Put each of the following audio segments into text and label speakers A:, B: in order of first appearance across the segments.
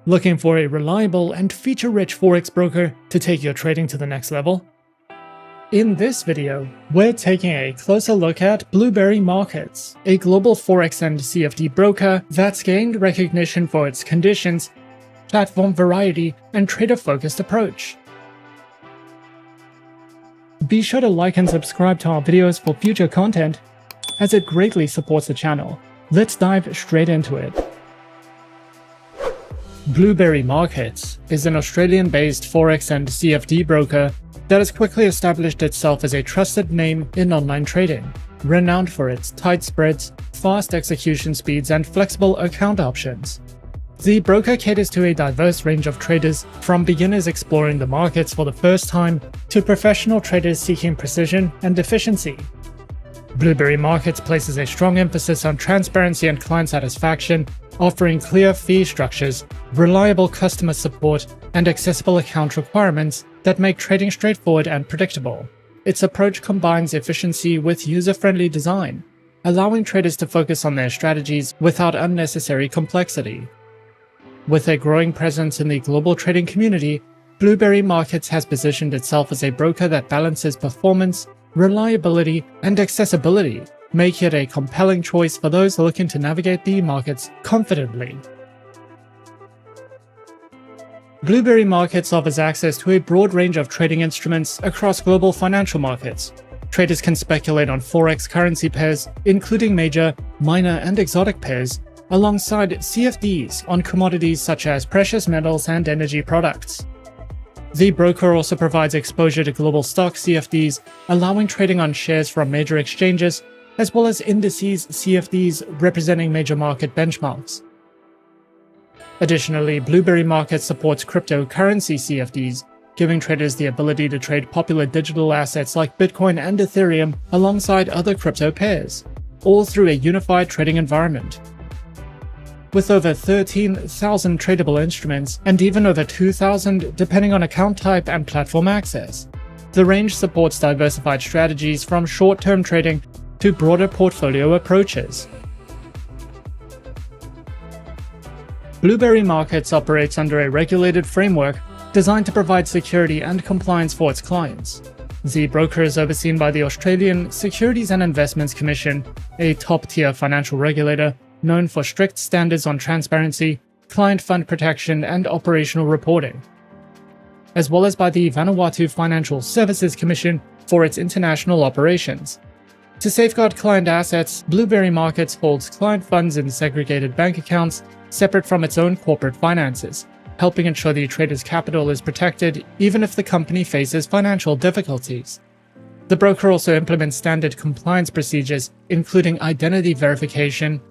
A: Looking for a reliable and feature-rich Forex broker to take your trading to the next level? In this video, we're taking a closer look at Blueberry Markets, a global Forex and CFD broker that's gained recognition for its conditions, platform variety, and trader-focused approach. Be sure to like and subscribe to our videos for future content, as it greatly supports the channel. Let's dive straight into it. Blueberry Markets is an Australian-based Forex and CFD broker that has quickly established itself as a trusted name in online trading, renowned for its tight spreads, fast execution speeds, and flexible account options. The broker caters to a diverse range of traders, from beginners exploring the markets for the first time to professional traders seeking precision and efficiency. Blueberry Markets places a strong emphasis on transparency and client satisfaction, offering clear fee structures, reliable customer support, and accessible account requirements that make trading straightforward and predictable. Its approach combines efficiency with user-friendly design, allowing traders to focus on their strategies without unnecessary complexity. With a growing presence in the global trading community, Blueberry Markets has positioned itself as a broker that balances performance, reliability, and accessibility, making it a compelling choice for those looking to navigate the markets confidently. Blueberry Markets offers access to a broad range of trading instruments across global financial markets. Traders can speculate on Forex currency pairs, including major, minor, and exotic pairs, alongside CFDs on commodities such as precious metals and energy products. The broker also provides exposure to global stock CFDs, allowing trading on shares from major exchanges, as well as indices CFDs representing major market benchmarks. Additionally, Blueberry Markets supports cryptocurrency CFDs, giving traders the ability to trade popular digital assets like Bitcoin and Ethereum alongside other crypto pairs, all through a unified trading environment. With over 13,000 tradable instruments and even over 2,000 depending on account type and platform access, the range supports diversified strategies from short-term trading to broader portfolio approaches. Blueberry Markets operates under a regulated framework designed to provide security and compliance for its clients. The broker is overseen by the Australian Securities and Investments Commission, a top-tier financial regulator known for strict standards on transparency, client fund protection, and operational reporting, as well as by the Vanuatu Financial Services Commission for its international operations. To safeguard client assets, Blueberry Markets holds client funds in segregated bank accounts separate from its own corporate finances, helping ensure the trader's capital is protected even if the company faces financial difficulties. The broker also implements standard compliance procedures, including identity verification,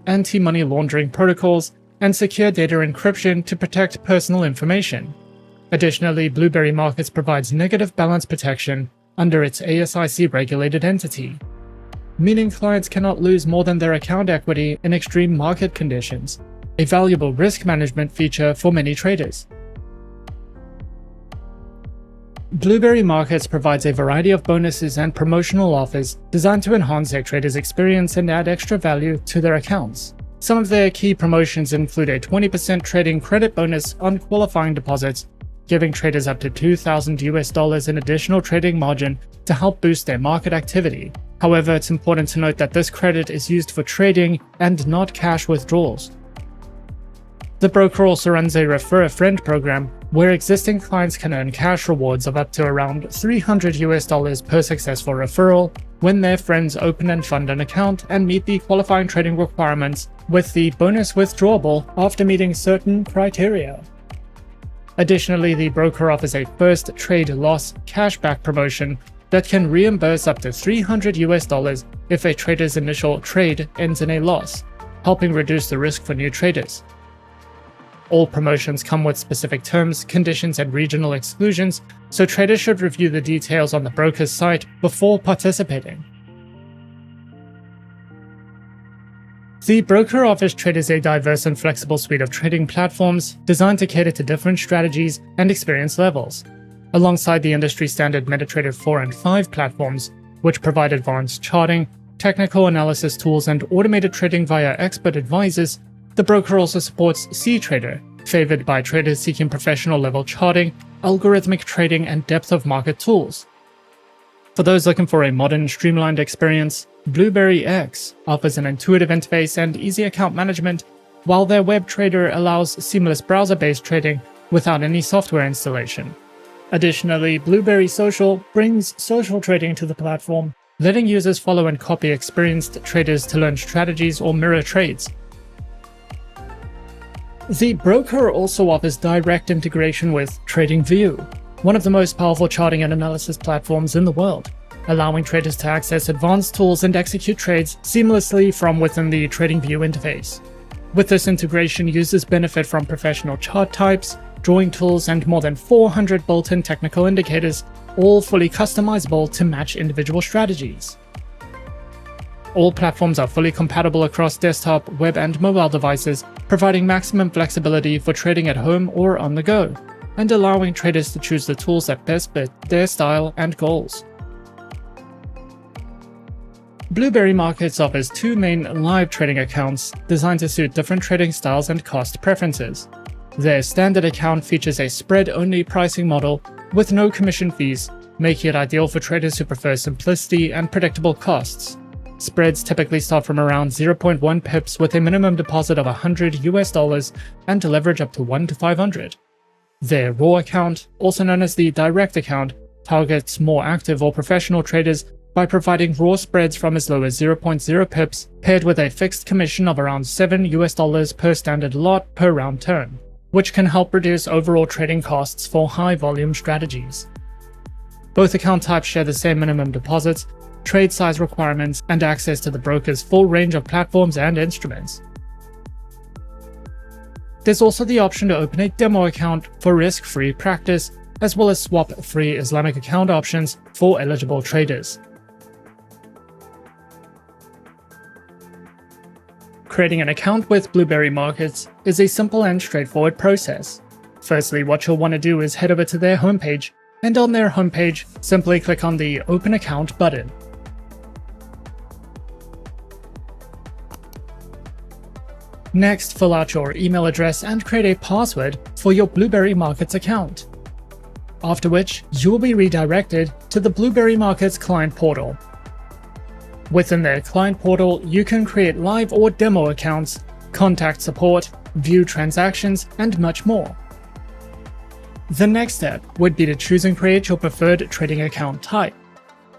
A: anti-money laundering protocols, and secure data encryption to protect personal information. Additionally, Blueberry Markets provides negative balance protection under its ASIC-regulated entity, meaning clients cannot lose more than their account equity in extreme market conditions, a valuable risk management feature for many traders. Blueberry Markets provides a variety of bonuses and promotional offers designed to enhance their traders' experience and add extra value to their accounts. Some of their key promotions include a 20% trading credit bonus on qualifying deposits, giving traders up to $2,000 in additional trading margin to help boost their market activity. However, it's important to note that this credit is used for trading and not cash withdrawals. The broker also runs a Refer a Friend program where existing clients can earn cash rewards of up to around $300 per successful referral when their friends open and fund an account and meet the qualifying trading requirements, with the bonus withdrawable after meeting certain criteria. Additionally, the broker offers a first trade loss cashback promotion that can reimburse up to $300 if a trader's initial trade ends in a loss, helping reduce the risk for new traders. All promotions come with specific terms, conditions, and regional exclusions, so traders should review the details on the broker's site before participating. The broker offers traders a diverse and flexible suite of trading platforms designed to cater to different strategies and experience levels, alongside the industry-standard MetaTrader 4 and 5 platforms, which provide advanced charting, technical analysis tools, and automated trading via expert advisors. The broker also supports CTrader, favored by traders seeking professional level charting, algorithmic trading, and depth of market tools. For those looking for a modern, streamlined experience, Blueberry X offers an intuitive interface and easy account management, while their web trader allows seamless browser-based trading without any software installation. Additionally, Blueberry Social brings social trading to the platform, letting users follow and copy experienced traders to learn strategies or mirror trades. The broker also offers direct integration with TradingView, one of the most powerful charting and analysis platforms in the world, allowing traders to access advanced tools and execute trades seamlessly from within the TradingView interface. With this integration, users benefit from professional chart types, drawing tools, and more than 400 built-in technical indicators, all fully customizable to match individual strategies. All platforms are fully compatible across desktop, web, and mobile devices, providing maximum flexibility for trading at home or on the go, and allowing traders to choose the tools that best fit their style and goals. Blueberry Markets offers two main live trading accounts designed to suit different trading styles and cost preferences. Their standard account features a spread-only pricing model with no commission fees, making it ideal for traders who prefer simplicity and predictable costs. Spreads typically start from around 0.1 pips with a minimum deposit of $100 and leverage up to 1 to 500. Their raw account, also known as the direct account, targets more active or professional traders by providing raw spreads from as low as 0.0 pips, paired with a fixed commission of around $7 per standard lot per round turn, which can help reduce overall trading costs for high-volume strategies. Both account types share the same minimum deposits, trade size requirements, and access to the broker's full range of platforms and instruments. There's also the option to open a demo account for risk-free practice, as well as swap-free Islamic account options for eligible traders. Creating an account with Blueberry Markets is a simple and straightforward process. Firstly, what you'll want to do is head over to their homepage, and on their homepage, simply click on the Open Account button. Next, fill out your email address and create a password for your Blueberry Markets account. After which, you will be redirected to the Blueberry Markets client portal. Within their client portal, you can create live or demo accounts, contact support, view transactions, and much more. The next step would be to choose and create your preferred trading account type,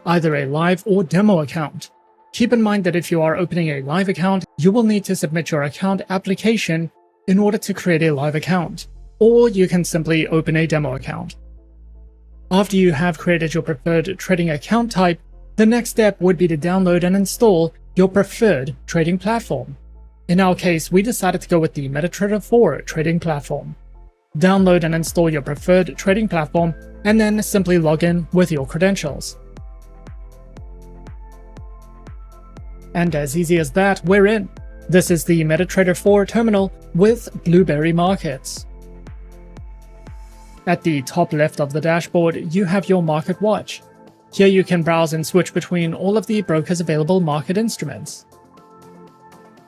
A: either a live or demo account. Keep in mind that if you are opening a live account, you will need to submit your account application in order to create a live account, or you can simply open a demo account. After you have created your preferred trading account type, the next step would be to download and install your preferred trading platform. In our case, we decided to go with the MetaTrader 4 trading platform. Download and install your preferred trading platform, and then simply log in with your credentials. And as easy as that, we're in. This is the MetaTrader 4 terminal with Blueberry Markets. At the top left of the dashboard, you have your Market Watch. Here you can browse and switch between all of the broker's available market instruments.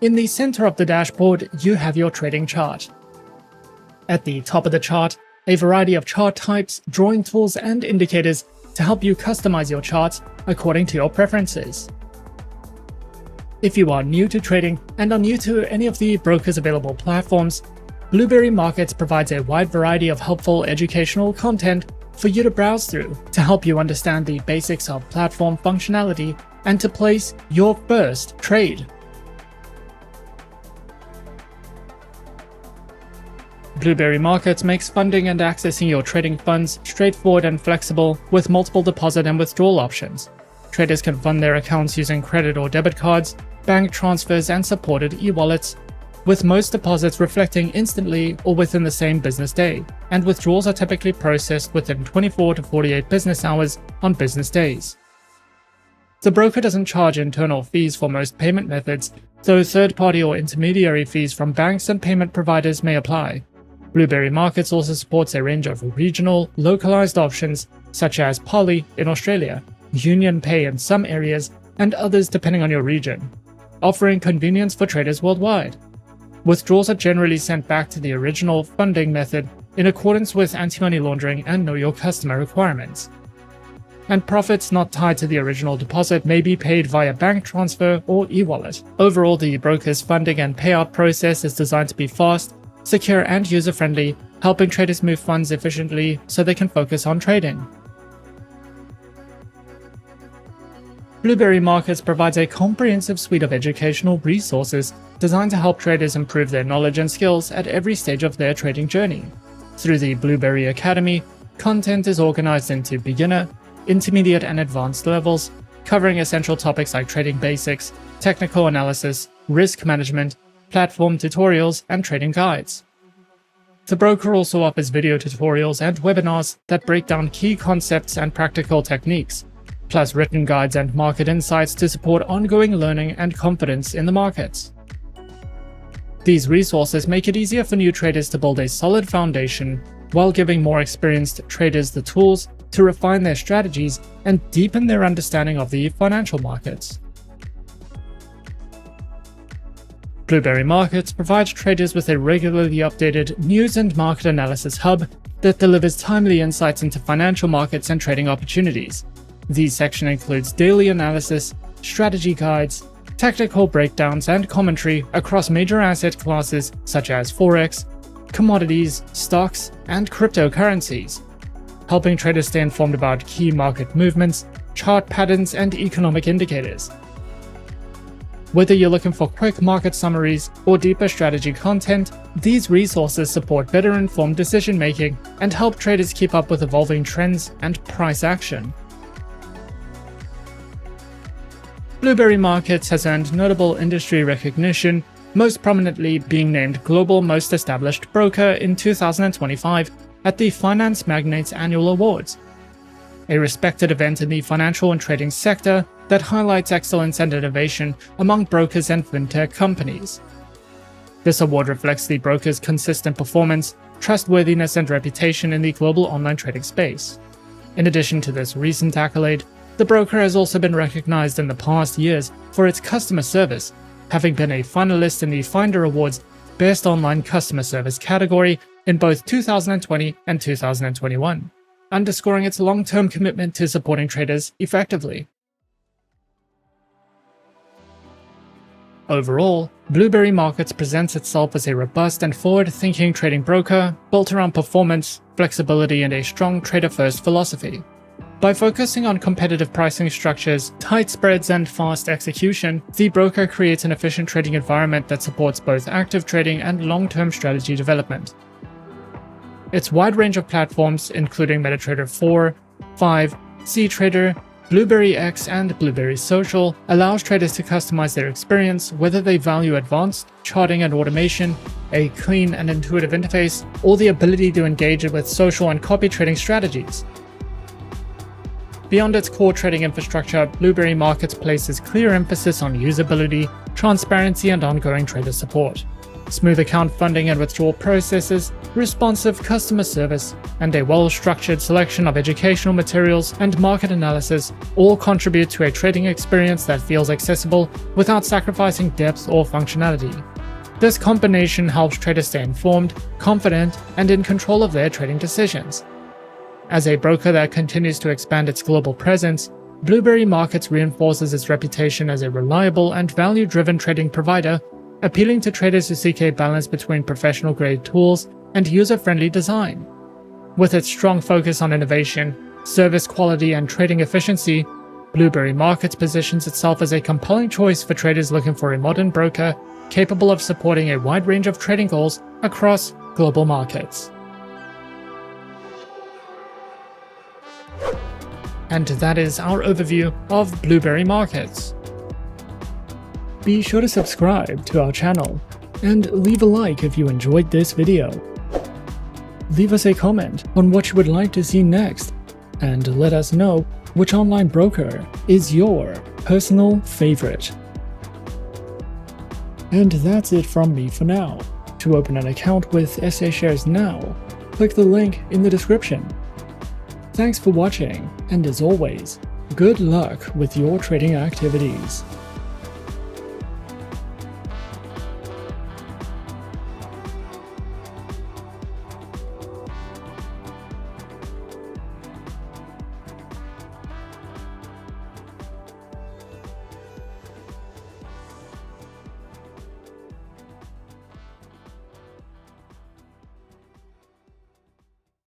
A: In the center of the dashboard, you have your trading chart. At the top of the chart, a variety of chart types, drawing tools, and indicators to help you customize your charts according to your preferences. If you are new to trading and are new to any of the broker's available platforms, Blueberry Markets provides a wide variety of helpful educational content for you to browse through to help you understand the basics of platform functionality and to place your first trade. Blueberry Markets makes funding and accessing your trading funds straightforward and flexible with multiple deposit and withdrawal options. Traders can fund their accounts using credit or debit cards, bank transfers, and supported e-wallets, with most deposits reflecting instantly or within the same business day, and withdrawals are typically processed within 24 to 48 business hours on business days. The broker doesn't charge internal fees for most payment methods, though third-party or intermediary fees from banks and payment providers may apply. Blueberry Markets also supports a range of regional, localized options such as Poly in Australia, Union Pay in some areas, and others depending on your region, offering convenience for traders worldwide. withdrawals are generally sent back to the original funding method in accordance with anti-money laundering and know your customer requirements. And profits not tied to the original deposit may be paid via bank transfer or e-wallet. Overall, the broker's funding and payout process is designed to be fast, secure, and user-friendly, helping traders move funds efficiently so they can focus on trading. Blueberry Markets provides a comprehensive suite of educational resources designed to help traders improve their knowledge and skills at every stage of their trading journey. Through the Blueberry Academy, content is organized into beginner, intermediate, and advanced levels, covering essential topics like trading basics, technical analysis, risk management, platform tutorials, and trading guides. The broker also offers video tutorials and webinars that break down key concepts and practical techniques, plus written guides and market insights to support ongoing learning and confidence in the markets. These resources make it easier for new traders to build a solid foundation while giving more experienced traders the tools to refine their strategies and deepen their understanding of the financial markets. Blueberry Markets provides traders with a regularly updated news and market analysis hub that delivers timely insights into financial markets and trading opportunities. This section includes daily analysis, strategy guides, technical breakdowns, and commentary across major asset classes such as Forex, commodities, stocks, and cryptocurrencies, helping traders stay informed about key market movements, chart patterns, and economic indicators. Whether you're looking for quick market summaries or deeper strategy content, these resources support better informed decision-making and help traders keep up with evolving trends and price action. Blueberry Markets has earned notable industry recognition, most prominently being named Global Most Established Broker in 2025 at the Finance Magnates Annual Awards, a respected event in the financial and trading sector that highlights excellence and innovation among brokers and fintech companies. This award reflects the broker's consistent performance, trustworthiness, and reputation in the global online trading space. In addition to this recent accolade, the broker has also been recognized in the past years for its customer service, having been a finalist in the Finder Awards Best Online Customer Service category in both 2020 and 2021, underscoring its long-term commitment to supporting traders effectively. Overall, Blueberry Markets presents itself as a robust and forward-thinking trading broker built around performance, flexibility, and a strong trader-first philosophy. By focusing on competitive pricing structures, tight spreads, and fast execution, the broker creates an efficient trading environment that supports both active trading and long-term strategy development. Its wide range of platforms, including MetaTrader 4, 5, CTrader, Blueberry X, and Blueberry Social, allows traders to customize their experience whether they value advanced charting and automation, a clean and intuitive interface, or the ability to engage with social and copy trading strategies. Beyond its core trading infrastructure, Blueberry Markets places clear emphasis on usability, transparency, and ongoing trader support. Smooth account funding and withdrawal processes, responsive customer service, and a well-structured selection of educational materials and market analysis all contribute to a trading experience that feels accessible without sacrificing depth or functionality. This combination helps traders stay informed, confident, and in control of their trading decisions. As a broker that continues to expand its global presence, Blueberry Markets reinforces its reputation as a reliable and value-driven trading provider, appealing to traders who seek a balance between professional-grade tools and user-friendly design. With its strong focus on innovation, service quality, and trading efficiency, Blueberry Markets positions itself as a compelling choice for traders looking for a modern broker capable of supporting a wide range of trading goals across global markets. And that is our overview of Blueberry Markets. Be sure to subscribe to our channel and leave a like if you enjoyed this video. Leave us a comment on what you would like to see next, and let us know which online broker is your personal favorite. And that's it from me for now. To open an account with SA Shares now, click the link in the description. Thanks for watching, and as always, good luck with your trading activities.